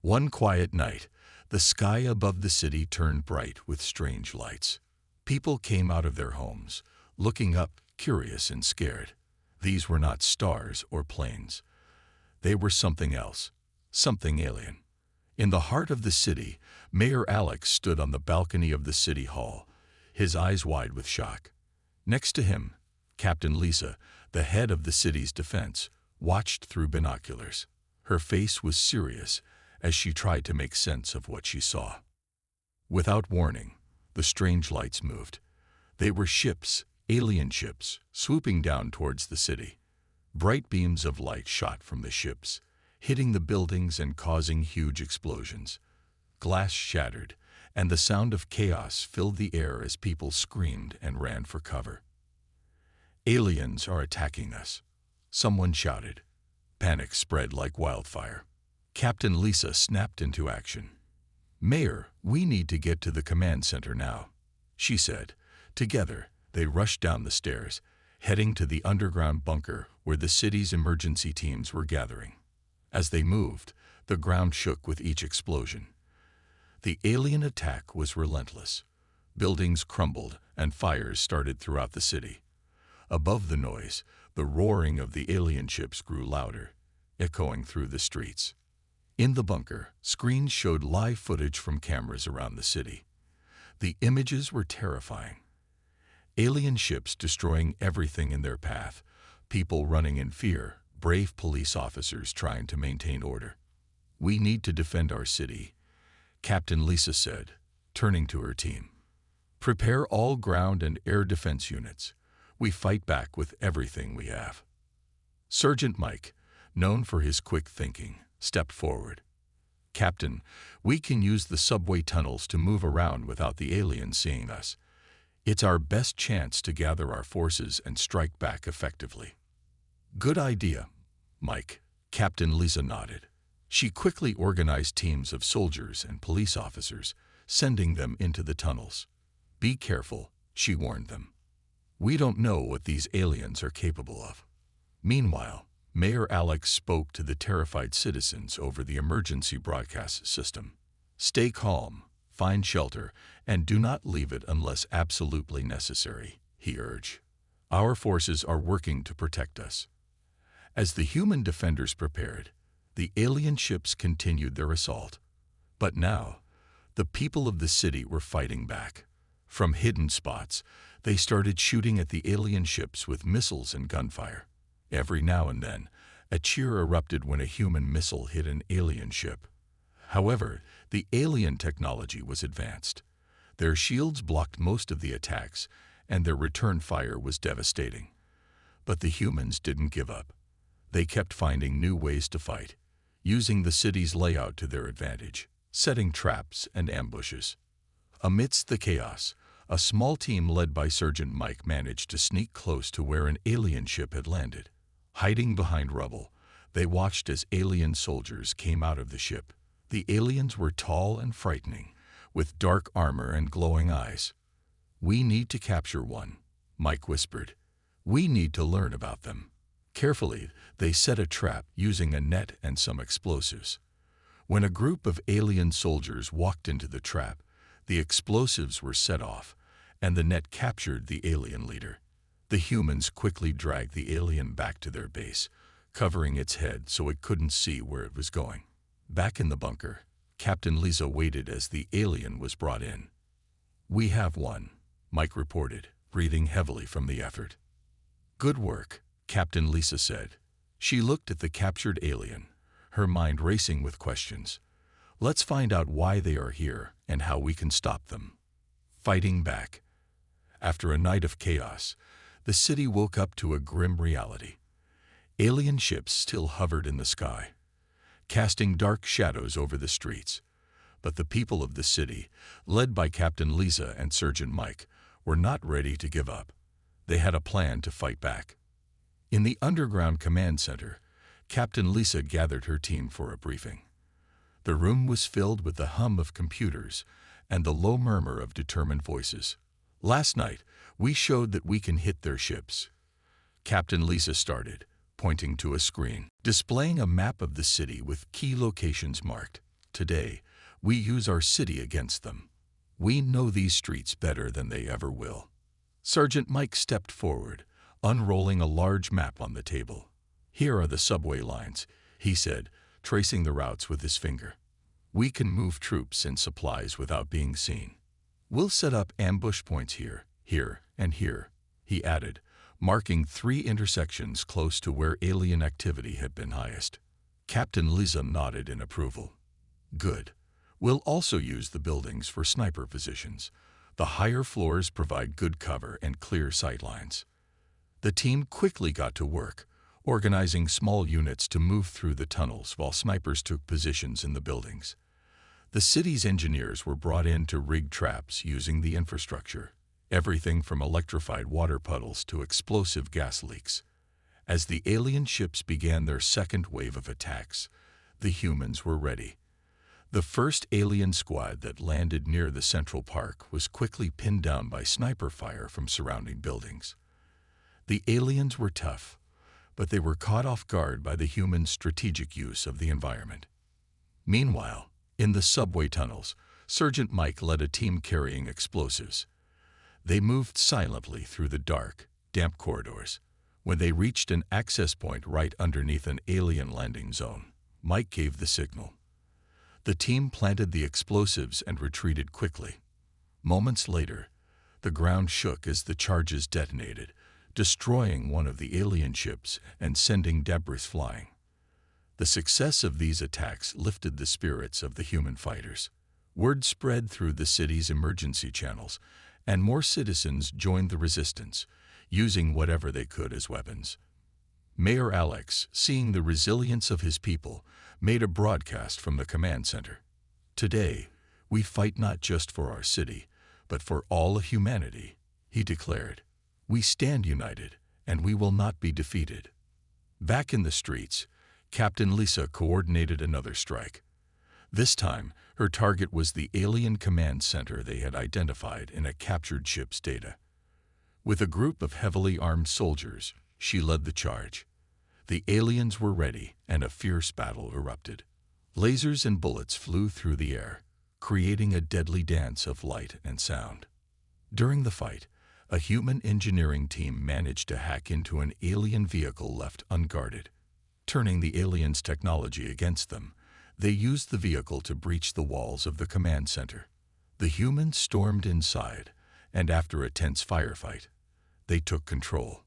One quiet night, the sky above the city turned bright with strange lights. People came out of their homes, looking up, curious and scared. These were not stars or planes. They were something else, something alien. In the heart of the city, Mayor Alex stood on the balcony of the city hall, his eyes wide with shock. Next to him, Captain Lisa, the head of the city's defense, watched through binoculars. Her face was serious as she tried to make sense of what she saw. Without warning, the strange lights moved. They were ships, alien ships, swooping down towards the city. Bright beams of light shot from the ships, hitting the buildings and causing huge explosions. Glass shattered, and the sound of chaos filled the air as people screamed and ran for cover. "Aliens are attacking us," someone shouted. Panic spread like wildfire. Captain Lisa snapped into action. "Mayor, we need to get to the command center now," she said. Together, they rushed down the stairs, heading to the underground bunker where the city's emergency teams were gathering. As they moved, the ground shook with each explosion. The alien attack was relentless. Buildings crumbled and fires started throughout the city. Above the noise, the roaring of the alien ships grew louder, echoing through the streets. In the bunker, screens showed live footage from cameras around the city. The images were terrifying. Alien ships destroying everything in their path, people running in fear, brave police officers trying to maintain order. "We need to defend our city," Captain Lisa said, turning to her team. "Prepare all ground and air defense units. We fight back with everything we have." Sergeant Mike, known for his quick thinking, stepped forward. "Captain, we can use the subway tunnels to move around without the aliens seeing us. It's our best chance to gather our forces and strike back effectively." "Good idea, Mike," Captain Lisa nodded. She quickly organized teams of soldiers and police officers, sending them into the tunnels. "Be careful," she warned them. "We don't know what these aliens are capable of." Meanwhile, Mayor Alex spoke to the terrified citizens over the emergency broadcast system. "Stay calm, find shelter, and do not leave it unless absolutely necessary," he urged. "Our forces are working to protect us." As the human defenders prepared, the alien ships continued their assault. But now, the people of the city were fighting back. From hidden spots, they started shooting at the alien ships with missiles and gunfire. Every now and then, a cheer erupted when a human missile hit an alien ship. However, the alien technology was advanced. Their shields blocked most of the attacks, and their return fire was devastating. But the humans didn't give up. They kept finding new ways to fight, using the city's layout to their advantage, setting traps and ambushes. Amidst the chaos, a small team led by Sergeant Mike managed to sneak close to where an alien ship had landed. Hiding behind rubble, they watched as alien soldiers came out of the ship. The aliens were tall and frightening, with dark armor and glowing eyes. "We need to capture one," Mike whispered. "We need to learn about them." Carefully, they set a trap using a net and some explosives. When a group of alien soldiers walked into the trap, the explosives were set off, and the net captured the alien leader. The humans quickly dragged the alien back to their base, covering its head so it couldn't see where it was going. Back in the bunker, Captain Lisa waited as the alien was brought in. "We have one," Mike reported, breathing heavily from the effort. "Good work," Captain Lisa said. She looked at the captured alien, her mind racing with questions. "Let's find out why they are here and how we can stop them." Fighting back. After a night of chaos, the city woke up to a grim reality. Alien ships still hovered in the sky, casting dark shadows over the streets. But the people of the city, led by Captain Lisa and Sergeant Mike, were not ready to give up. They had a plan to fight back. In the underground command center, Captain Lisa gathered her team for a briefing. The room was filled with the hum of computers and the low murmur of determined voices. "Last night, we showed that we can hit their ships," Captain Lisa started, pointing to a screen, displaying a map of the city with key locations marked. today, we use our city against them. We know these streets better than they ever will." Sergeant Mike stepped forward, unrolling a large map on the table. "Here are the subway lines," he said, tracing the routes with his finger. "We can move troops and supplies without being seen. We'll set up ambush points here, here, and here," he added, marking 3 intersections close to where alien activity had been highest. Captain Lisa nodded in approval. "Good. We'll also use the buildings for sniper positions. The higher floors provide good cover and clear sightlines." The team quickly got to work, organizing small units to move through the tunnels while snipers took positions in the buildings. The city's engineers were brought in to rig traps using the infrastructure, everything from electrified water puddles to explosive gas leaks. As the alien ships began their second wave of attacks, the humans were ready. The first alien squad that landed near the Central Park was quickly pinned down by sniper fire from surrounding buildings. The aliens were tough, but they were caught off guard by the humans' strategic use of the environment. Meanwhile, in the subway tunnels, Sergeant Mike led a team carrying explosives. They moved silently through the dark, damp corridors. When they reached an access point right underneath an alien landing zone, Mike gave the signal. The team planted the explosives and retreated quickly. Moments later, the ground shook as the charges detonated, destroying one of the alien ships and sending debris flying. The success of these attacks lifted the spirits of the human fighters. Word spread through the city's emergency channels, and more citizens joined the resistance, using whatever they could as weapons. Mayor Alex, seeing the resilience of his people, made a broadcast from the command center. "Today, we fight not just for our city, but for all of humanity," he declared. "We stand united, and we will not be defeated." Back in the streets, Captain Lisa coordinated another strike. This time, her target was the alien command center they had identified in a captured ship's data. With a group of heavily armed soldiers, she led the charge. The aliens were ready, and a fierce battle erupted. Lasers and bullets flew through the air, creating a deadly dance of light and sound. During the fight, a human engineering team managed to hack into an alien vehicle left unguarded. Turning the aliens' technology against them, they used the vehicle to breach the walls of the command center. The humans stormed inside, and after a tense firefight, they took control.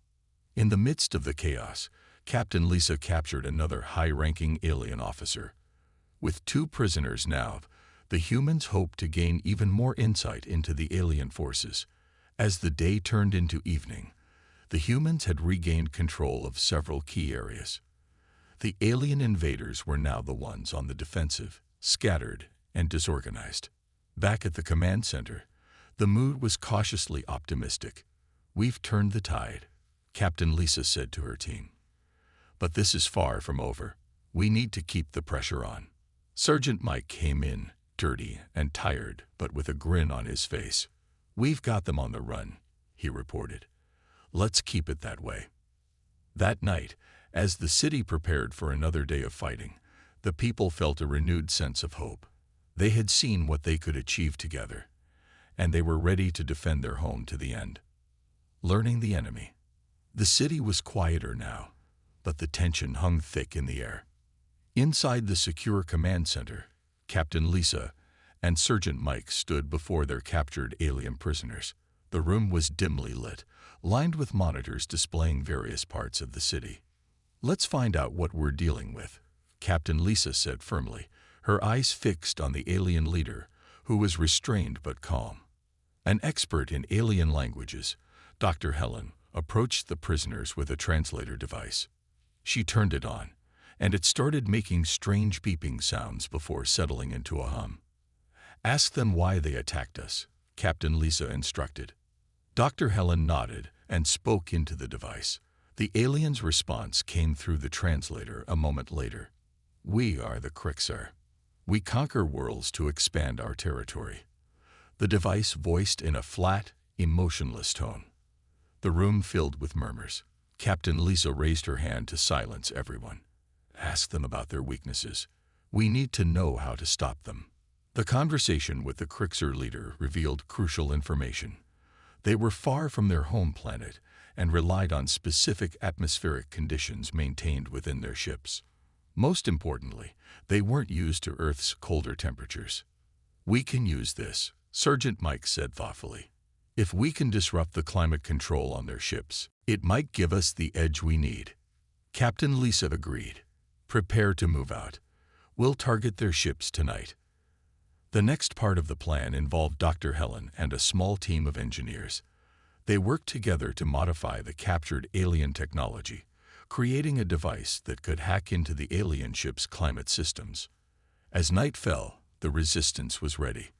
In the midst of the chaos, Captain Lisa captured another high-ranking alien officer. With 2 prisoners now, the humans hoped to gain even more insight into the alien forces. As the day turned into evening, the humans had regained control of several key areas. The alien invaders were now the ones on the defensive, scattered and disorganized. Back at the command center, the mood was cautiously optimistic. "We've turned the tide," Captain Lisa said to her team. "But this is far from over. We need to keep the pressure on." Sergeant Mike came in, dirty and tired, but with a grin on his face. "We've got them on the run," he reported. "Let's keep it that way." That night, as the city prepared for another day of fighting, the people felt a renewed sense of hope. They had seen what they could achieve together, and they were ready to defend their home to the end. Learning the enemy. The city was quieter now, but the tension hung thick in the air. Inside the secure command center, Captain Lisa and Sergeant Mike stood before their captured alien prisoners. The room was dimly lit, lined with monitors displaying various parts of the city. "Let's find out what we're dealing with," Captain Lisa said firmly, her eyes fixed on the alien leader, who was restrained but calm. An expert in alien languages, Dr. Helen, approached the prisoners with a translator device. She turned it on, and it started making strange beeping sounds before settling into a hum. "Ask them why they attacked us," Captain Lisa instructed. Dr. Helen nodded and spoke into the device. The alien's response came through the translator a moment later. "We are the Krixar. We conquer worlds to expand our territory," the device voiced in a flat, emotionless tone. The room filled with murmurs. Captain Lisa raised her hand to silence everyone. "Ask them about their weaknesses. We need to know how to stop them. The conversation with the Crixer leader revealed crucial information. They were far from their home planet and relied on specific atmospheric conditions maintained within their ships. Most importantly, they weren't used to Earth's colder temperatures. "We can use this," Sergeant Mike said thoughtfully. "If we can disrupt the climate control on their ships, it might give us the edge we need." Captain Lisa agreed. "Prepare to move out. We'll target their ships tonight." The next part of the plan involved Dr. Helen and a small team of engineers. They worked together to modify the captured alien technology, creating a device that could hack into the alien ship's climate systems. As night fell, the resistance was ready.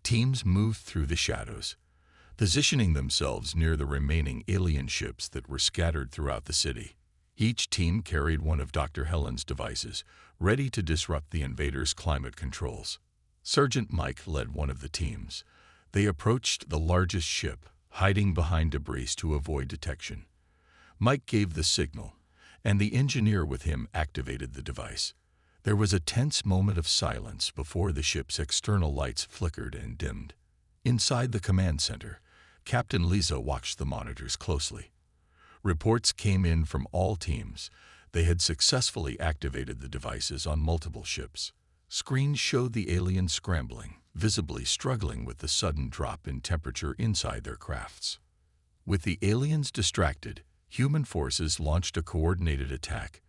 Teams moved through the shadows, positioning themselves near the remaining alien ships that were scattered throughout the city. Each team carried one of Dr. Helen's devices, ready to disrupt the invaders' climate controls. Sergeant Mike led one of the teams. They approached the largest ship, hiding behind debris to avoid detection. Mike gave the signal, and the engineer with him activated the device. There was a tense moment of silence before the ship's external lights flickered and dimmed. Inside the command center, Captain Lisa watched the monitors closely. Reports came in from all teams. They had successfully activated the devices on multiple ships. Screens showed the aliens scrambling, visibly struggling with the sudden drop in temperature inside their crafts. With the aliens distracted, human forces launched a coordinated attack.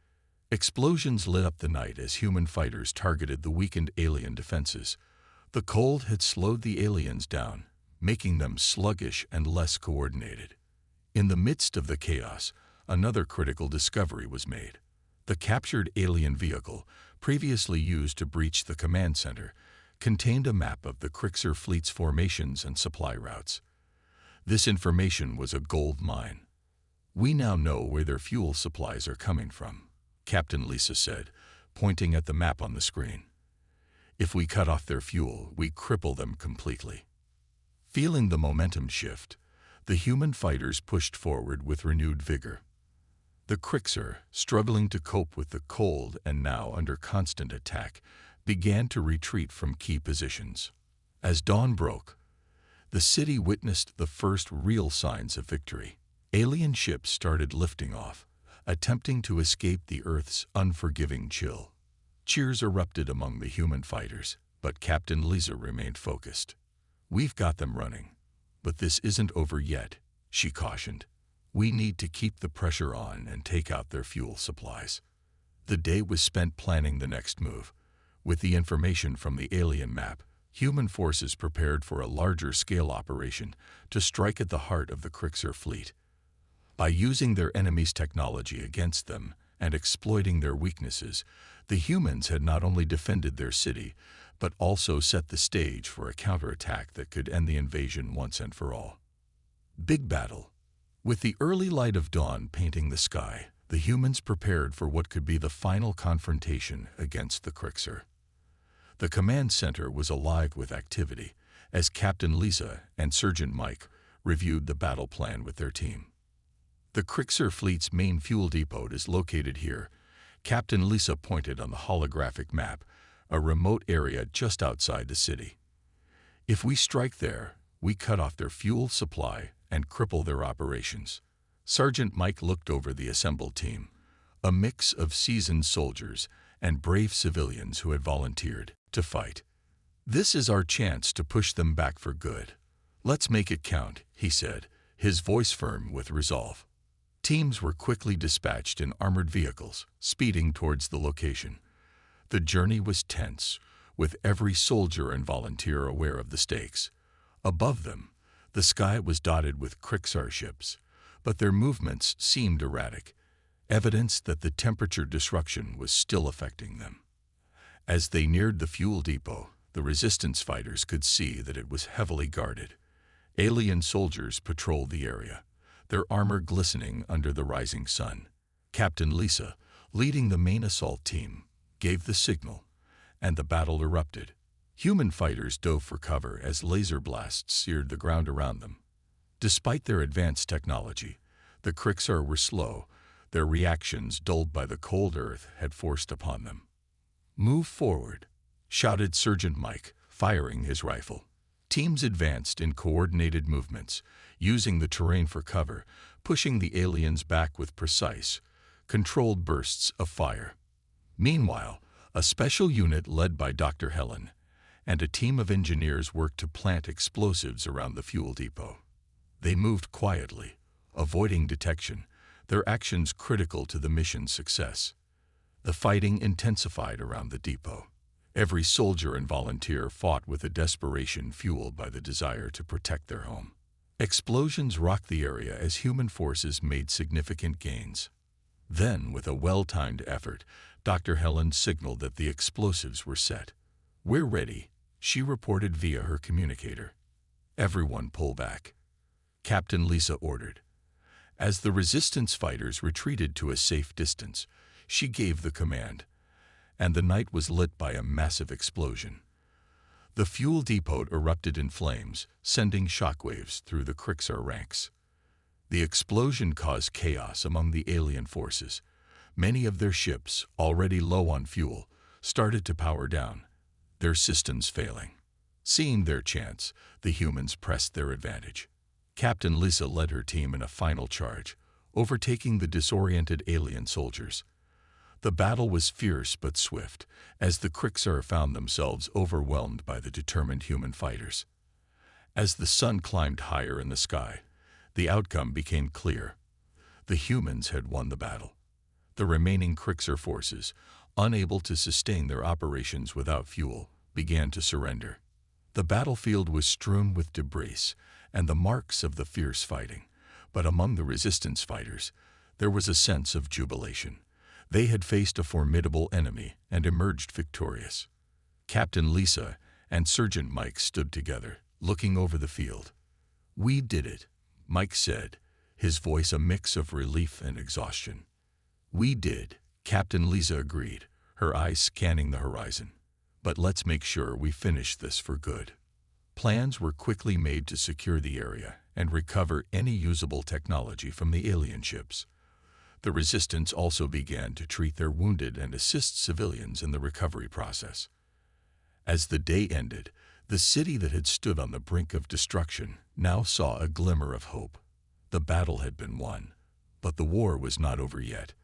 Explosions lit up the night as human fighters targeted the weakened alien defenses. The cold had slowed the aliens down, making them sluggish and less coordinated. In the midst of the chaos, another critical discovery was made. The captured alien vehicle, previously used to breach the command center, contained a map of the Crixer fleet's formations and supply routes. This information was a gold mine. "We now know where their fuel supplies are coming from," Captain Lisa said, pointing at the map on the screen. "If we cut off their fuel, we cripple them completely." Feeling the momentum shift, the human fighters pushed forward with renewed vigor. The Crixer, struggling to cope with the cold and now under constant attack, began to retreat from key positions. As dawn broke, the city witnessed the first real signs of victory. Alien ships started lifting off, attempting to escape the Earth's unforgiving chill. Cheers erupted among the human fighters, but Captain Lisa remained focused. "We've got them running, but this isn't over yet," she cautioned. "We need to keep the pressure on and take out their fuel supplies." The day was spent planning the next move. With the information from the alien map, human forces prepared for a larger-scale operation to strike at the heart of the Crixer fleet. By using their enemy's technology against them and exploiting their weaknesses, the humans had not only defended their city, but also set the stage for a counterattack that could end the invasion once and for all. Big battle. With the early light of dawn painting the sky, the humans prepared for what could be the final confrontation against the Crixer. The command center was alive with activity as Captain Lisa and Sergeant Mike reviewed the battle plan with their team. "The Crixer fleet's main fuel depot is located here," Captain Lisa pointed on the holographic map, a remote area just outside the city. "If we strike there, we cut off their fuel supply and cripple their operations." Sergeant Mike looked over the assembled team, a mix of seasoned soldiers and brave civilians who had volunteered to fight. "This is our chance to push them back for good. Let's make it count," he said, his voice firm with resolve. Teams were quickly dispatched in armored vehicles, speeding towards the location. The journey was tense, with every soldier and volunteer aware of the stakes. Above them, the sky was dotted with Crixer ships, but their movements seemed erratic, evidence that the temperature disruption was still affecting them. As they neared the fuel depot, the resistance fighters could see that it was heavily guarded. Alien soldiers patrolled the area, their armor glistening under the rising sun. Captain Lisa, leading the main assault team, gave the signal, and the battle erupted. Human fighters dove for cover as laser blasts seared the ground around them. Despite their advanced technology, the Crixer were slow, their reactions dulled by the cold earth had forced upon them. "Move forward," shouted Sergeant Mike, firing his rifle. Teams advanced in coordinated movements, using the terrain for cover, pushing the aliens back with precise, controlled bursts of fire. Meanwhile, a special unit led by Dr. Helen and a team of engineers worked to plant explosives around the fuel depot. They moved quietly, avoiding detection, their actions critical to the mission's success. The fighting intensified around the depot. Every soldier and volunteer fought with a desperation fueled by the desire to protect their home. Explosions rocked the area as human forces made significant gains. Then, with a well-timed effort, Dr. Helen signaled that the explosives were set. "We're ready," she reported via her communicator. "Everyone pull back," Captain Lisa ordered. As the resistance fighters retreated to a safe distance, she gave the command, and the night was lit by a massive explosion. The fuel depot erupted in flames, sending shockwaves through the Krixar ranks. The explosion caused chaos among the alien forces. Many of their ships, already low on fuel, started to power down, their systems failing. Seeing their chance, the humans pressed their advantage. Captain Lisa led her team in a final charge, overtaking the disoriented alien soldiers. The battle was fierce but swift, as the Krixar found themselves overwhelmed by the determined human fighters. As the sun climbed higher in the sky, the outcome became clear. The humans had won the battle. The remaining Krixar forces, unable to sustain their operations without fuel, began to surrender. The battlefield was strewn with debris and the marks of the fierce fighting, but among the resistance fighters, there was a sense of jubilation. They had faced a formidable enemy and emerged victorious. Captain Lisa and Sergeant Mike stood together, looking over the field. "We did it," Mike said, his voice a mix of relief and exhaustion. "We did," Captain Lisa agreed, her eyes scanning the horizon. "But let's make sure we finish this for good." Plans were quickly made to secure the area and recover any usable technology from the alien ships. The resistance also began to treat their wounded and assist civilians in the recovery process. As the day ended, the city that had stood on the brink of destruction now saw a glimmer of hope. The battle had been won, but the war was not over yet.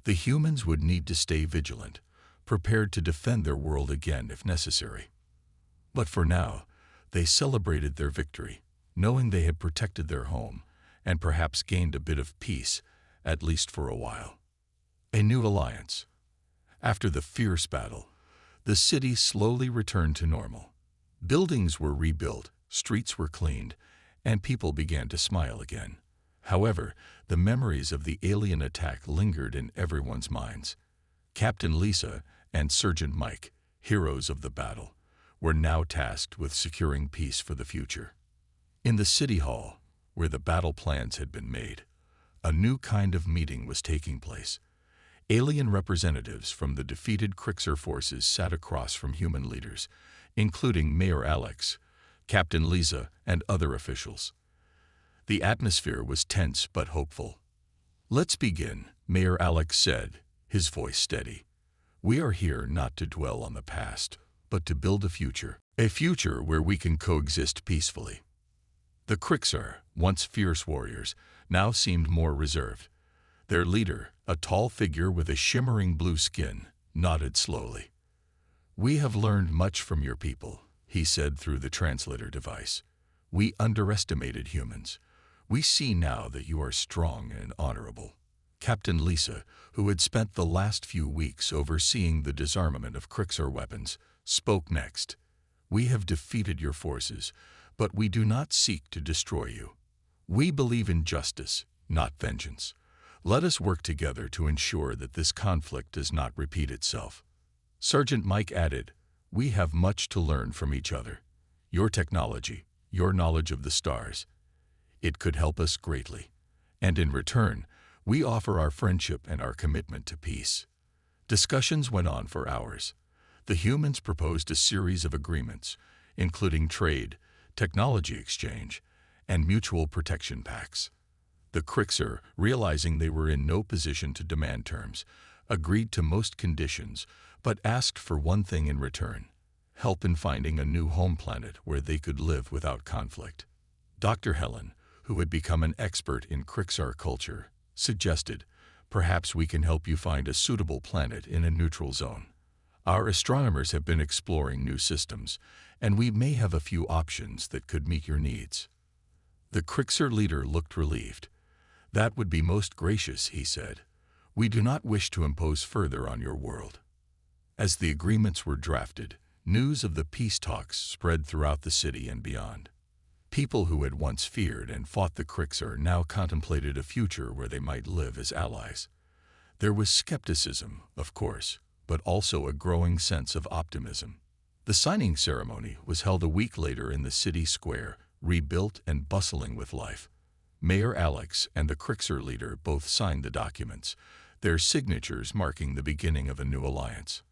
The humans would need to stay vigilant, prepared to defend their world again if necessary. But for now, they celebrated their victory, knowing they had protected their home and perhaps gained a bit of peace, at least for a while. A new alliance. After the fierce battle, the city slowly returned to normal. Buildings were rebuilt, streets were cleaned, and people began to smile again. However, the memories of the alien attack lingered in everyone's minds. Captain Lisa and Sergeant Mike, heroes of the battle, were now tasked with securing peace for the future. In the city hall, where the battle plans had been made, a new kind of meeting was taking place. Alien representatives from the defeated Krixar forces sat across from human leaders, including Mayor Alex, Captain Lisa, and other officials. The atmosphere was tense but hopeful. "Let's begin," Mayor Alex said, his voice steady. "We are here not to dwell on the past, but to build a future where we can coexist peacefully." The Krixar, once fierce warriors, now seemed more reserved. Their leader, a tall figure with a shimmering blue skin, nodded slowly. "We have learned much from your people," he said through the translator device. "We underestimated humans. We see now that you are strong and honorable." Captain Lisa, who had spent the last few weeks overseeing the disarmament of Krixar weapons, spoke next. "We have defeated your forces, but we do not seek to destroy you. We believe in justice, not vengeance. Let us work together to ensure that this conflict does not repeat itself." Sergeant Mike added, "We have much to learn from each other. Your technology, your knowledge of the stars, it could help us greatly. And in return, we offer our friendship and our commitment to peace." Discussions went on for hours. The humans proposed a series of agreements, including trade, technology exchange, and mutual protection pacts. The Krixar, realizing they were in no position to demand terms, agreed to most conditions, but asked for one thing in return: help in finding a new home planet where they could live without conflict. Dr. Helen, who had become an expert in Krixar culture, suggested, "Perhaps we can help you find a suitable planet in a neutral zone. Our astronomers have been exploring new systems, and we may have a few options that could meet your needs." The Krixar leader looked relieved. "That would be most gracious," he said. "We do not wish to impose further on your world." As the agreements were drafted, news of the peace talks spread throughout the city and beyond. People who had once feared and fought the Krixar now contemplated a future where they might live as allies. There was skepticism, of course, but also a growing sense of optimism. The signing ceremony was held a week later in the city square, rebuilt and bustling with life. Mayor Alex and the Krixar leader both signed the documents, their signatures marking the beginning of a new alliance.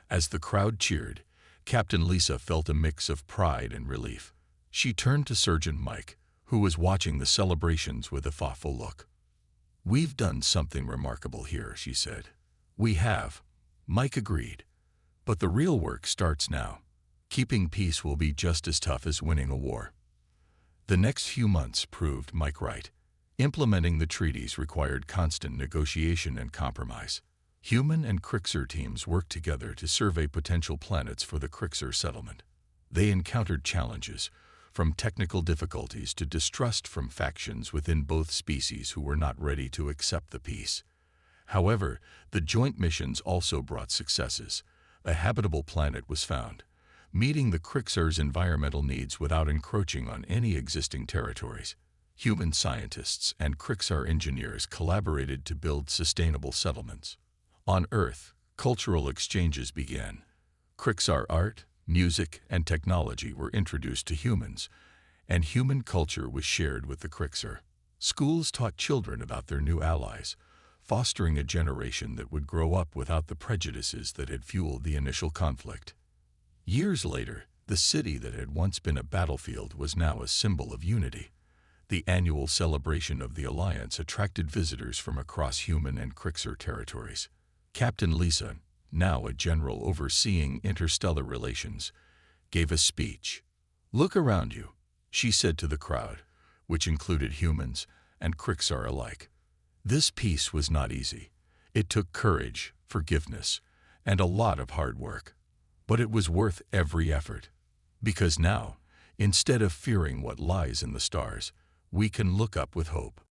As the crowd cheered, Captain Lisa felt a mix of pride and relief. She turned to Sergeant Mike, who was watching the celebrations with a thoughtful look. "We've done something remarkable here," she said. "We have," Mike agreed. "But the real work starts now. Keeping peace will be just as tough as winning a war." The next few months proved Mike right. Implementing the treaties required constant negotiation and compromise. Human and Krixar teams worked together to survey potential planets for the Krixar settlement. They encountered challenges, from technical difficulties to distrust from factions within both species who were not ready to accept the peace. However, the joint missions also brought successes. A habitable planet was found, meeting the Krixar's environmental needs without encroaching on any existing territories. Human scientists and Krixar engineers collaborated to build sustainable settlements. On Earth, cultural exchanges began. Krixar art, music, and technology were introduced to humans, and human culture was shared with the Krixar. Schools taught children about their new allies, fostering a generation that would grow up without the prejudices that had fueled the initial conflict. Years later, the city that had once been a battlefield was now a symbol of unity. The annual celebration of the Alliance attracted visitors from across human and Krixar territories. Captain Lisa, now a general overseeing interstellar relations, gave a speech. "Look around you," she said to the crowd, which included humans and Krixar alike. "This peace was not easy. It took courage, forgiveness, and a lot of hard work. But it was worth every effort. Because now, instead of fearing what lies in the stars, we can look up with hope."